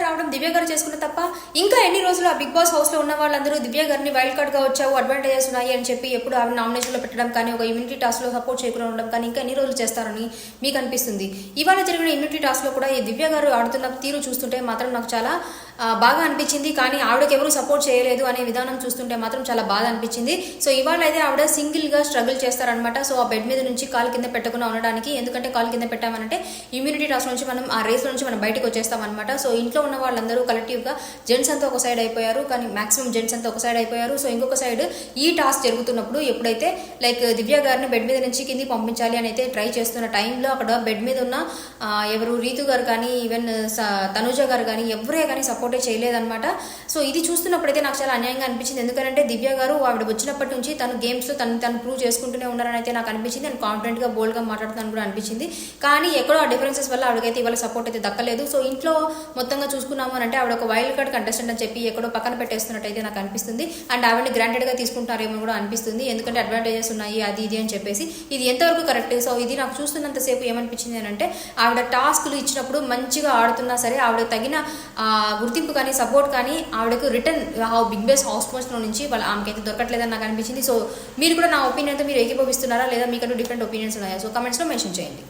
రావడం దివ్య గారు చేసుకున్న తప్ప ఇంకా ఎన్ని రోజులు ఆ బిగ్ బాస్ హౌస్లో ఉన్న వాళ్ళందరూ దివ్య గారిని వైల్డ్ కార్డ్గా వచ్చావు, అడ్వాంటేజెస్ ఉన్నాయి అని చెప్పి ఎప్పుడు ఆవిడ నామినేషన్లో పెట్టడం కానీ, ఒక ఇమ్యూనిటీ టాస్క్లో సపోర్ట్ చేయకుండా ఉండడం కానీ ఇంకా ఎన్ని రోజులు చేస్తారని మీకు అనిపిస్తుంది? ఇవాళ జరిగిన ఇమ్యూనిటీ టాస్క్లో కూడా ఈ దివ్య గారు ఆడుతున్న తీరు చూస్తుంటే మాత్రం నాకు చాలా బాగా అనిపించింది. కానీ ఆవిడకి ఎవరు సపోర్ట్ చేయలేదు అనే విధానం చూస్తుంటే మాత్రం చాలా బాధ అనిపించింది. సో ఇవాళ అయితే ఆవిడ సింగిల్గా స్ట్రగుల్ చేస్తారనమాట. సో ఆ బెడ్ మీద నుంచి కాలు కింద పెట్టకుండా ఉండడానికి, ఎందుకంటే కాలు కింద పెట్టామనంటే ఇమ్యూనిటీ టాస్క్ నుంచి మనం ఆ రేస్ నుంచి మనం బయటకు వచ్చేస్తామన్నమాట. సో ఇంట్లో ఉన్న వాళ్ళందరూ కలెక్టివ్గా జెంట్స్ అంతా ఒక సైడ్ అయిపోయారు, కానీ మాక్సిమం జెంట్స్ అంతా ఒక సైడ్ అయిపోయారు. సో ఇంకొక సైడ్ ఈ టాస్క్ జరుగుతున్నప్పుడు ఎప్పుడైతే లైక్ దివ్య గారిని బెడ్ మీద నుంచి కింది పంపించాలి అని అయితే ట్రై చేస్తున్న టైంలో అక్కడ బెడ్ మీద ఉన్న ఎవరు రీతు గారు కానీ, ఈవెన్ తనుజ గారు కానీ ఎవరే కానీ సపోర్టే చేయలేదన్నమాట. సో ఇది చూస్తున్నప్పుడైతే నాకు చాలా అన్యాయంగా అనిపించింది. ఎందుకంటే దివ్య గారు ఆవిడ వచ్చినప్పటి నుంచి తను గేమ్స్లో తను ప్రూవ్ చేసుకుంటూనే ఉన్నారని అయితే నాకు అనిపించింది. అండ్ కాన్ఫిడెంట్గా బోల్డ్గా మాట్లాడుతాను కూడా అనిపించింది. కానీ ఎక్కడో ఆ డిఫరెన్సెస్ వల్ల ఆవిడకైతే ఇవాళ సపోర్ట్ అయితే దక్కలేదు. సో ఇంట్లో మొత్తంగా చూసుకున్నాము అంటే ఆవిడ ఒక వైల్డ్ కార్డ్ కంటెస్టెంట్ అని చెప్పి ఎక్కడో పక్కన పెట్టేస్తున్నట్టు అయితే నాకు అనిపిస్తుంది. అండ్ ఆవిడని గ్రాంటెడ్గా తీసుకుంటారేమో కూడా అనిపిస్తుంది, ఎందుకంటే అడ్వాంటేజెస్ ఉన్నాయి అది ఇది అని చెప్పేసి. ఇది ఎంతవరకు కరెక్ట్? సో ఇది నాకు చూస్తున్నంతసేపు ఏమనిపించింది అని అంటే ఆవిడ టాస్క్లు ఇచ్చినప్పుడు మంచిగా ఆడుతున్నా సరే ఆవిడ తగిన గుర్తింపు కానీ సపోర్ట్ కానీ ఆవిడకు రిటర్న్ బిగ్ బాస్ హౌస్ లో నుంచి ఆమెకైతే దొరకట్లేదని నాకు అనిపించింది. సో మీరు కూడా నా ఒపీనియన్తో మీరు ఏకీభవిస్తున్నారా లేదా మీకు డిఫరెంట్ ఒపీనియన్స్ ఉన్నాయా? సో కమెంట్స్లో మెన్షన్ చేయండి.